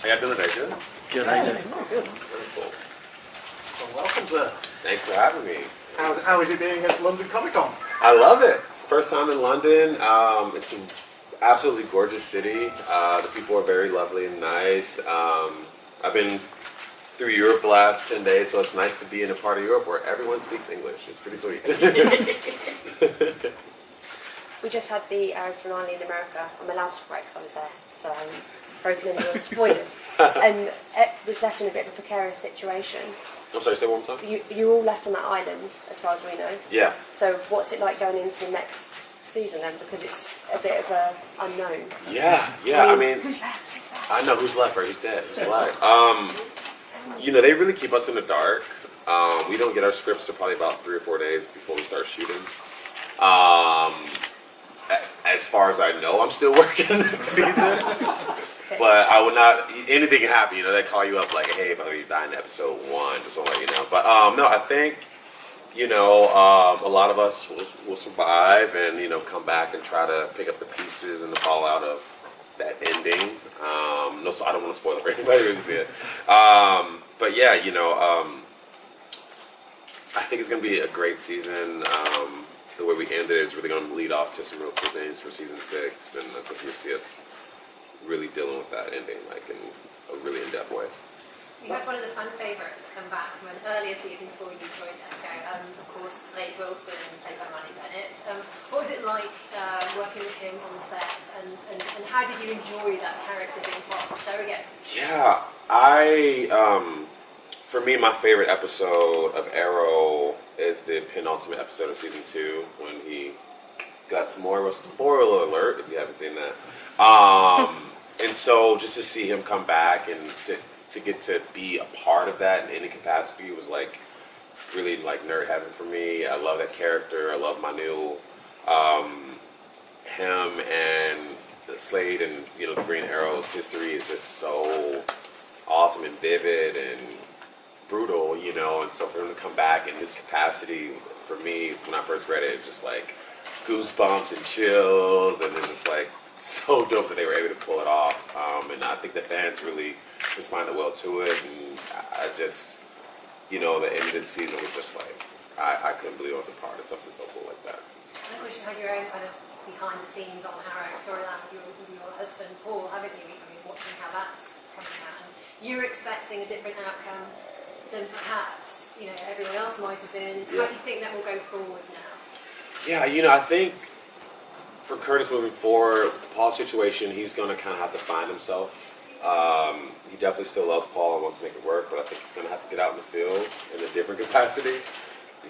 How y'all doing today? Good? Good, how you doing? Good. Very cool. Well, welcome, sir. Thanks for having me. How is it being at London Comic Con? I love it. It's the first time in London. It's an absolutely gorgeous city. The people are very lovely and nice. I've been through Europe the last 10 days, so it's nice to be in a part of Europe where everyone speaks English. It's pretty sweet. We just had the finale in America. I'm allowed to break because I was there, so I'm broken into the spoilers. It was left in a bit of a precarious situation. I'm sorry, say one more time? You all left on that island, as far as we know. Yeah. So what's it like going into the next season then? Because it's a bit of a unknown. Yeah. I mean, who's left? Who's left? I know who's left, right? He's dead. Who's alive? You know, they really keep us in the dark. We don't get our scripts till probably about 3 or 4 days before we start shooting. As far as I know, I'm still working next season. But I would not, anything can happen, you know, they call you up like, hey, by the way, you died in episode 1, just to let you know. But no, I think, you know, a lot of us will survive and, you know, come back and try to pick up the pieces and the fallout of that ending. No, so I don't want to spoil it for anybody who didn't see it. But yeah, you know, I think it's going to be a great season. The way we ended it is really going to lead off to some real cool things for season 6, and I think you'll see us really dealing with that ending, like in a really in-depth way. You had one of the fan favourites come back from an earlier season before you joined Echo. Of course, Slade Wilson, played by Manny Bennett. What was it like working with him on set, and how did you enjoy that character being part of the show again? Yeah, for me, my favorite episode of Arrow is the penultimate episode of season 2 when he got some more. Spoiler alert if you haven't seen that. And so just to see him come back and to get to be a part of that in any capacity was like really like nerd heaven for me. I love that character. I love Manu. Him and Slade and, you know, the Green Arrow's history is just so awesome and vivid and brutal, you know, and so for him to come back in this capacity, for me, when I first read it, it was just like goosebumps and chills, and it's just like so dope that they were able to pull it off. And I think the fans really responded well to it, and I just, you know, the end of this season was just like, I couldn't believe I was a part of something so cool like that. And of course, you had your own kind of behind the scenes on Harrow storyline with your husband Paul, haven't you? I mean, watching how that's coming out, and you're expecting a different outcome than perhaps, you know, everyone else might have been. Yeah. How do you think that will go forward now? Yeah, you know, I think for Curtis moving forward, Paul's situation, he's going to kind of have to find himself. He definitely still loves Paul and wants to make it work, but I think he's going to have to get out in the field in a different capacity,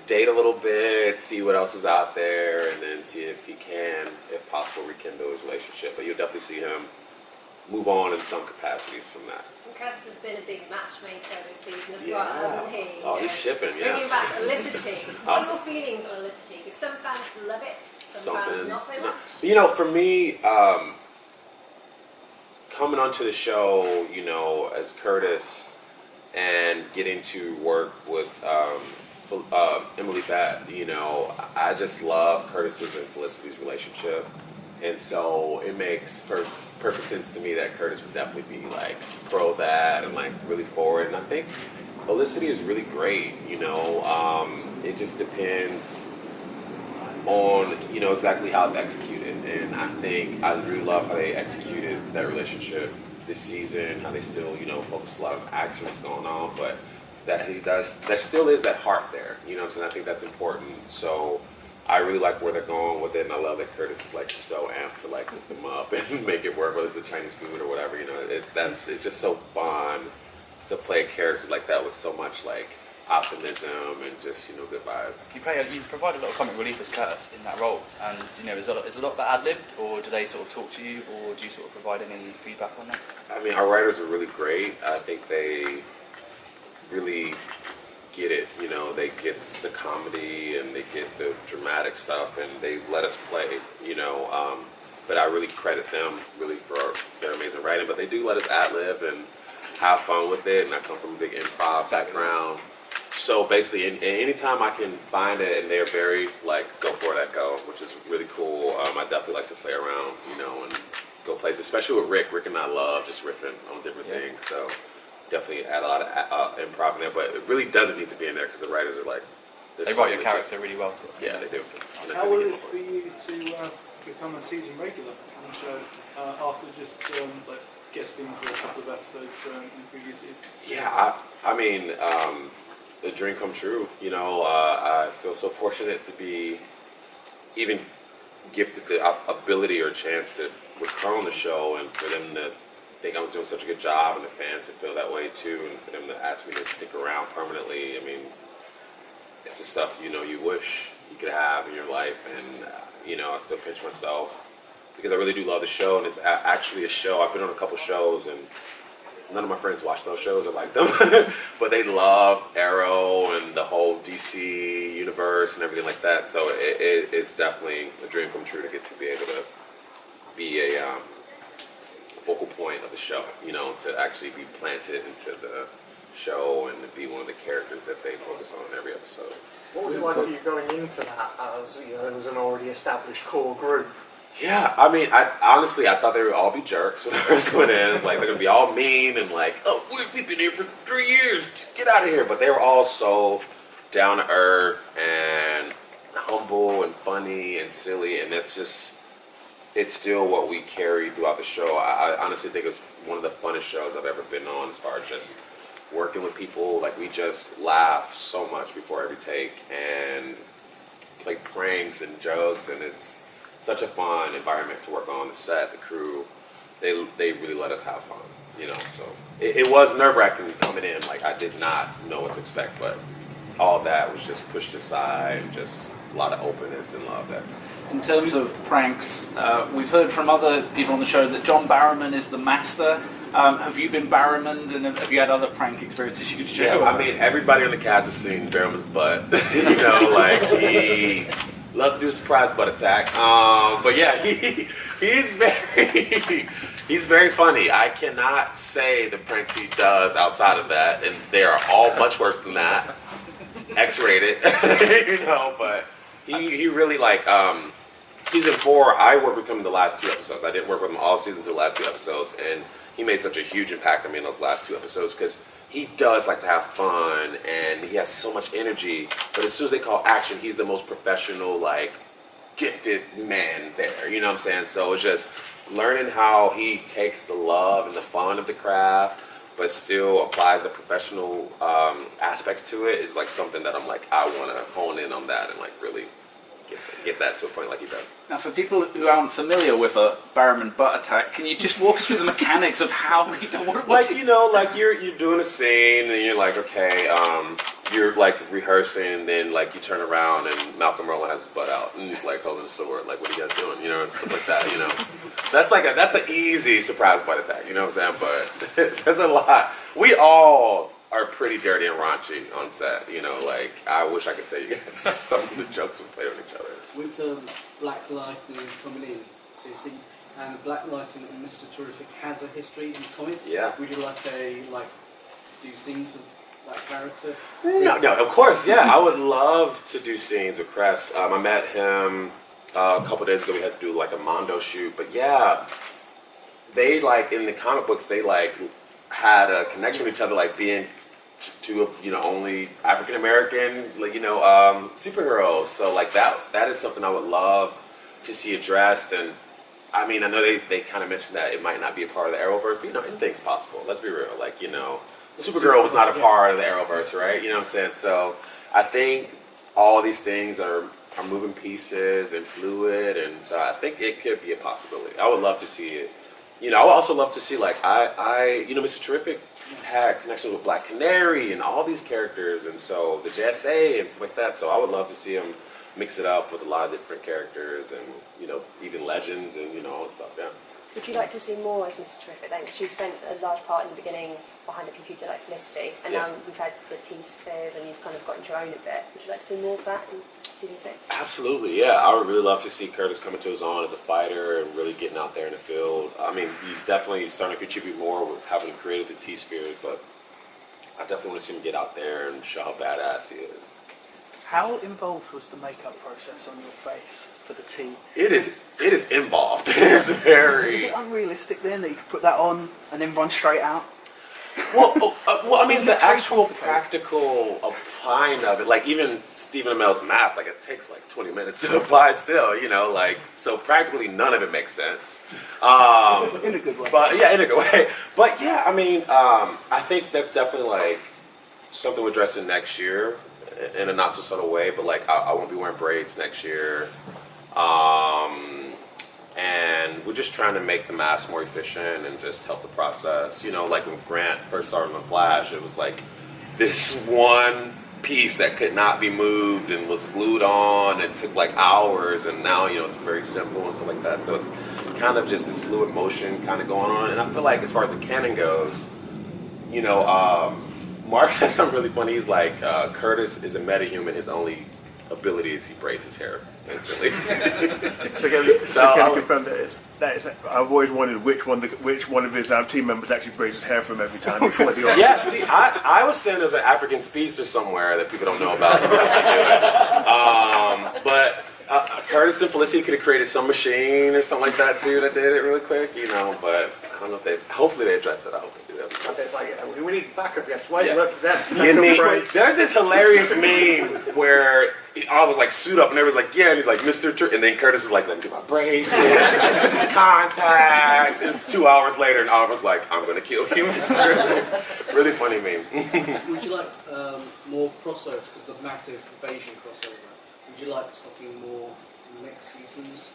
date a little bit, see what else is out there, and then see if he can, if possible, rekindle his relationship. But you'll definitely see him move on in some capacities from that. And Curtis has been a big matchmaker this season as Yeah. well, hasn't he? Oh, he's shipping, yeah. Bringing back Felicity. What are your feelings on Felicity? Because some fans love it, some fans not so much. You know, for me, coming onto the show, you know, as Curtis and getting to work with Emily Batt, you know, I just love Curtis's and Felicity's relationship. And so it makes perfect sense to me that Curtis would definitely be like pro that and like really for it. And I think Felicity is really great, you know. It just depends on, you know, exactly how it's executed. And I think I really love how they executed that relationship this season, how they still, you know, focus a lot of action that's going on, but that there still is that heart there, you know what I'm saying? I think that's important. So I really like where they're going with it, and I love that Curtis is like so amped to like lift them up and make it work, whether it's a Chinese food or whatever, you know. It's just so fun to play a character like that with so much like optimism and just, you know, good vibes. You provide a lot of comic relief as Curtis in that role, and you know, is a lot of that ad-libbed, or do they sort of talk to you, or do you sort of provide any feedback on that? I mean, our writers are really great. I think they really get it, you know, they get the comedy and they get the dramatic stuff, and they let us play, you know, but I really credit them really for their amazing writing, but they do let us ad-lib and have fun with it, and I come from a big improv background. So basically, anytime I can find it, and they're very like, go for it, Echo, which is really cool. I definitely like to play around, you know, and go places, especially with Rick. Rick and I love just riffing on different things. So definitely add a lot of improv in there, but it really doesn't need to be in there because the writers are like, They write your character really well. Too. Yeah, they do. How will it for you to become a season regular on the show after just like guesting for a couple of episodes in previous seasons? Yeah, I mean, the dream come true. You know, I feel so fortunate to be even gifted the ability or chance to recur on the show, and for them to think I was doing such a good job, and the fans to feel that way too, and for them to ask me to stick around permanently. I mean, it's the stuff you wish you could have in your life, and I still pinch myself because I really do love the show, and it's actually a show. I've been on a couple shows, and none of my friends watch those shows or like them, but they love Arrow and the whole DC universe and everything like that. So it's definitely a dream come true to get to be able to be a focal point of the show, to actually be planted into the show and to be one of the characters that they focus on in every episode. What was it like for you going into that as there was an already established core group? Yeah, I mean, I honestly thought they would all be jerks when I first went in. It's like they're gonna be all mean and like, oh, we've been here for 3 years, get out of here. But they were all so down to earth and humble and funny and silly, and it's still what we carry throughout the show. I honestly think it's one of the funnest shows I've ever been on as far as just working with people. Like, we just laugh so much before every take and play pranks and jokes, and it's such a fun environment to work on. The set, the crew, they really let us have fun, so it was nerve-wracking coming in. Like, I did not know what to expect, but all that was just pushed aside, and just a lot of openness and love there. In terms of pranks, we've heard from other people on the show that John Barrowman is the master. Have you been Barrowman, and have you had other prank experiences you could share? Yeah, I mean, everybody on the cast has seen Barrowman's butt. Like, he loves to do a surprise butt attack. But yeah, he's very funny. I cannot say the pranks he does outside of that, and they are all much worse than that. X-rated, but he really season 4, I worked with him in the last 2 episodes. I didn't work with him all season to the last 2 episodes, and he made such a huge impact on me in those last 2 episodes because he does like to have fun and he has so much energy. But as soon as they call action, he's the most professional, gifted man there. You know what I'm saying? So it's just learning how he takes the love and the fun of the craft, but still applies the professional aspects to it is something that I'm I want to hone in on that and really get that to a point like he does. Now, for people who aren't familiar with a Barrowman butt attack, can you just walk us through the mechanics of how he does it? You're doing a scene and you're okay, you're rehearsing, and then you turn around and Malcolm Rowland has his butt out and he's holding a sword, what are you guys doing? And stuff like that. That's an easy surprise butt attack, you know what I'm saying? But there's a lot. We all are pretty dirty and raunchy on set, I wish I could tell you guys some of the jokes we play with each other. With Black Lightning coming in, so you see, and Black Lightning and Mr. Terrific has a history in comics. Yeah. Would you to do scenes with that character? No, of course, yeah. I would love to do scenes with Cress. I met him a couple days ago. We had to do a Mondo shoot, but yeah, they in the comic books they had a connection with each other, being two of only African American superheroes. So that is something I would love to see addressed. And I mean, I know they kind of mentioned that it might not be a part of the Arrowverse, but anything's possible. Let's be real. Supergirl was not a part of the Arrowverse, right? You know what I'm saying? So I think all these things are moving pieces and fluid, and so I think it could be a possibility. I would love to see it. I would also love to see Mr. Terrific had connection with Black Canary and all these characters, and so the JSA and stuff like that. So I would love to see him mix it up with a lot of different characters and even legends and all that stuff. Yeah. Would you like to see more as Mr. Terrific then? Because you spent a large part in the beginning behind a computer like Felicity, and now we've had the T-Spheres and you've kind of got into your own a bit. Would you like to see more of that in season 6? Absolutely, yeah. I would really love to see Curtis coming to his own as a fighter and really getting out there in the field. I mean, he's definitely starting to contribute more with having created the T-Spheres, but I definitely want to see him get out there and show how badass he is. How involved was the makeup process on your face for the tea? It is involved. It's very. Is it unrealistic then that you could put that on and then run straight out? Well, I mean, It the looks very actual complicated. practical applying of it, like even Stephen Amell's mask, like it takes like 20 minutes to apply still, you know, like, so practically none of it makes sense. In a good way. But yeah, in a good way. But yeah, I mean, I think that's definitely like something we're addressing next year in a not so subtle way, but like I won't be wearing braids next year. And we're just trying to make the mask more efficient and just help the process. You know, like when Grant first started on Flash, it was like this one piece that could not be moved and was glued on and took like hours, and now, you know, it's very simple and stuff like that. So it's kind of just this fluid motion kind of going on. And I feel like as far as the canon goes, you know, Mark said something really funny. He's like, Curtis is a metahuman. His only ability is he braids his hair instantly. So can I confirm that is I've always wondered which one of his team members actually braids his hair from every time before the Yeah, see, I was saying there's an African speedster somewhere that people don't know about. But Curtis and Felicity could have created some machine or something like that too that did it really quick, you know. But I don't know if hopefully they address it. I hope they do that. It's like, we need backup, yes. Wait, Yeah. look, that There's this hilarious meme where I was like suit up and everyone's like, yeah, and he's like, Mr. And then Curtis is like, let me get my braids in, contacts. It's 2 hours later and Oliver's like, I'm gonna kill you, Mr. Really funny meme. Would you like more crossovers because of the massive invasion crossover? Would you like something more next seasons?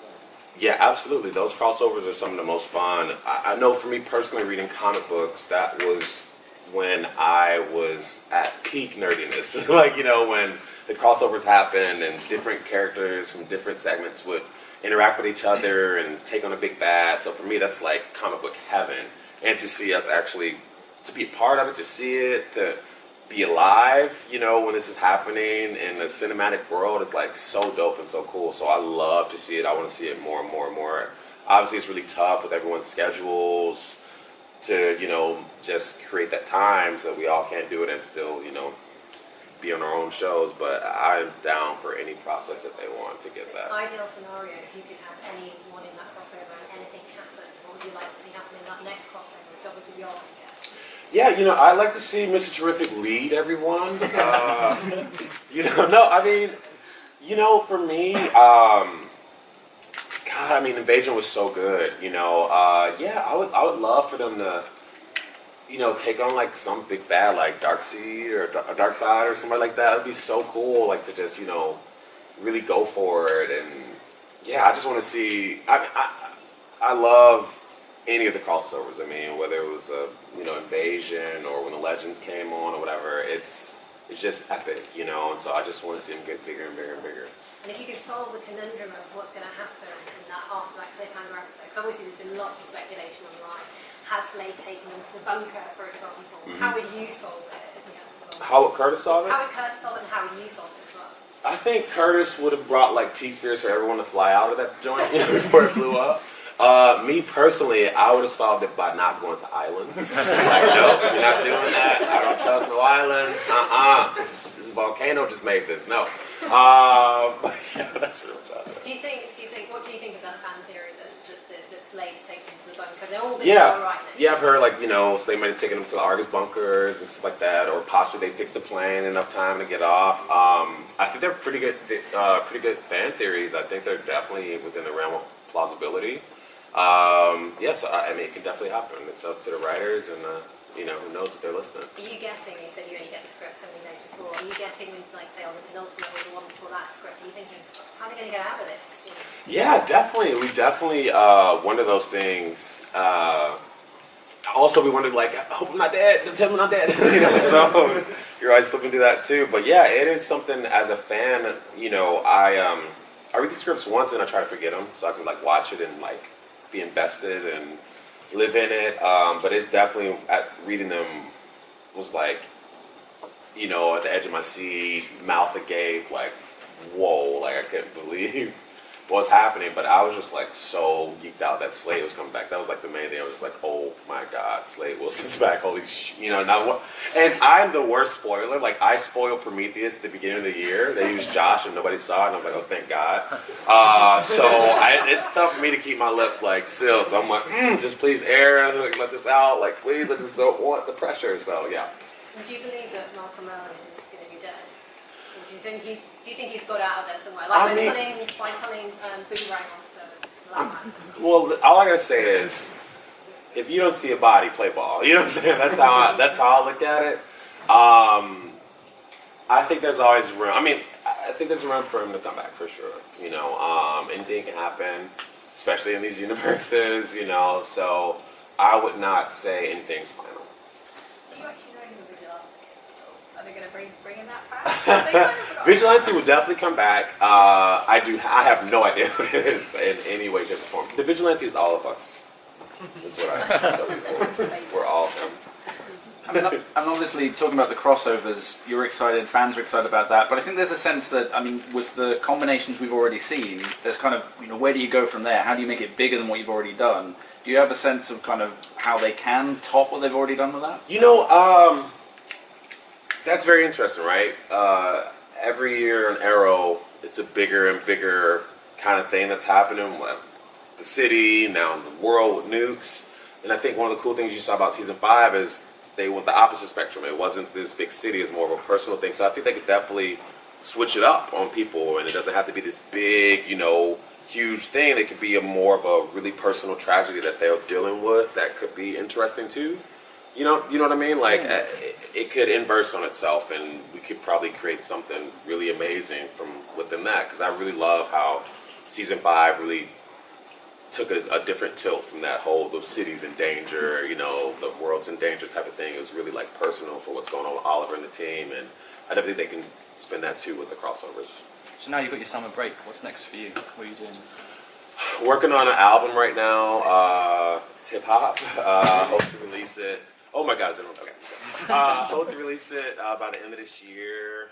Yeah, absolutely. Those crossovers are some of the most fun. I know for me personally, reading comic books, that was when I was at peak nerdiness. Like, you know, when the crossovers happened and different characters from different segments would interact with each other and take on a big bad. So for me, that's like comic book heaven. And to see us actually, to be a part of it, to see it, to be alive, you know, when this is happening in the cinematic world is like so dope and so cool. So I love to see it. I want to see it more and more and more. Obviously, it's really tough with everyone's schedules to, you know, just create that time so that we all can't do it and still, you know, be on our own shows. But I'm down for any process that they want to get that. Ideal scenario, if you could have anyone in that crossover and anything happen, what would you like to see happen in that next crossover, which obviously we all want to get? Yeah, you know, I'd like to see Mr. Terrific lead everyone. You know, no, I mean, you know, for me, God, I mean, Invasion was so good. You know, yeah, I would love for them to, you know, take on like some big bad like Darkseid or Darkseid or somebody like that. It'd be so cool, like to just, you know, really go for it. And yeah, I just want to see. I love any of the crossovers. I mean, whether it was a, you know, Invasion or when the Legends came on or whatever, it's just epic, you know. And so I just want to see them get bigger and bigger and bigger. And if you could solve the conundrum of what's going to happen in that after that cliffhanger episode, because obviously there's been lots of speculation online. Has Slade taken them to the bunker, for example? Mm-hmm. How would you solve it? If you had to solve it? How would Curtis solve it? How would Curtis solve it, and how would you solve it as well? I think Curtis would have brought like T-spheres for everyone to fly out of that joint, you know, before it blew up. Me personally, I would have solved it by not going to islands. Like, nope, you're not doing that. I don't trust no islands. This volcano just made this. No. But yeah, that's real job. What do you think of that fan theory that Slade's taken to the bunker? They're all Yeah, right now. yeah, I've heard like, you know, Slade might have taken them to the Argus bunkers and stuff like that, or possibly they fixed the plane enough time to get off. I think they're pretty good fan theories. I think they're definitely within the realm of plausibility. Yeah, so I mean, it can definitely happen. It's up to the writers, and you know, who knows if they're listening. Are you guessing? You said you only get the script so many days before. Are you guessing, like say on the penultimate or the one before that script? Are you thinking, how are they going to get out of this? Yeah, definitely. We definitely wonder those things. Also, we wondered like, I hope I'm not dead. Don't tell me I'm not dead. You know, so you're always looking to do that too. But yeah, it is something as a fan. You know, I read the scripts once and I try to forget them so I can like watch it and like be invested and live in it. But it definitely, at reading them, was like, you know, at the edge of my seat, mouth agape, like, whoa, like I couldn't believe what was happening, but I was just like so geeked out that Slade was coming back. That was like the main thing. I was just like, oh my god, Slade Wilson's back. Holy now what? And I'm the worst spoiler. Like, I spoiled Prometheus at the beginning of the year. They used Josh and nobody saw it, and I was like, oh, thank God. It's tough for me to keep my lips like sealed. So I'm like, just please air, like, let this out. Like, please, I just don't want the pressure. So yeah. And do you believe that Malcolm Allen is going to be dead? Or do you think he's got out of there somewhere? Like by pulling Boomerang onto the line. Well, all I gotta say is, if you don't see a body, play ball. You know what I'm saying? That's how I look at it. I think there's always room. I mean, I think there's room for him to come back for sure. Anything can happen, especially in these universes. So I would not say anything's final. Do you actually know who the Vigilante is? Are they going to bring in that back? Vigilante will definitely come back. I have no idea what it is in any way, shape, or form. The Vigilante is all of us. That's what I tell people. We're all him. And obviously, talking about the crossovers, you're excited, fans are excited about that, but I think there's a sense that, with the combinations we've already seen, there's kind of, where do you go from there? How do you make it bigger than what you've already done? Do you have a sense of kind of how they can top what they've already done with that? That's very interesting, right? Every year in Arrow, it's a bigger and bigger kind of thing that's happening with the city, now in the world with nukes. And I think one of the cool things you saw about season 5 is they went the opposite spectrum. It wasn't this big city, it's more of a personal thing. So I think they could definitely switch it up on people, and it doesn't have to be this big, huge thing. It could be more of a really personal tragedy that they're dealing with that could be interesting too. You know what I mean? Like, it could inverse on itself, and we could probably create something really amazing from within that. Because I really love how season 5 really took a different tilt from that whole the city's in danger, the world's in danger type of thing. It was really like personal for what's going on with Oliver and the team, and I definitely think they can spin that too with the crossovers. So now you've got your summer break. What's next for you? What are you doing? Working on an album right now, hip hop. Hope to release it. Oh my God, is everyone okay? Hope to release it by the end of this year.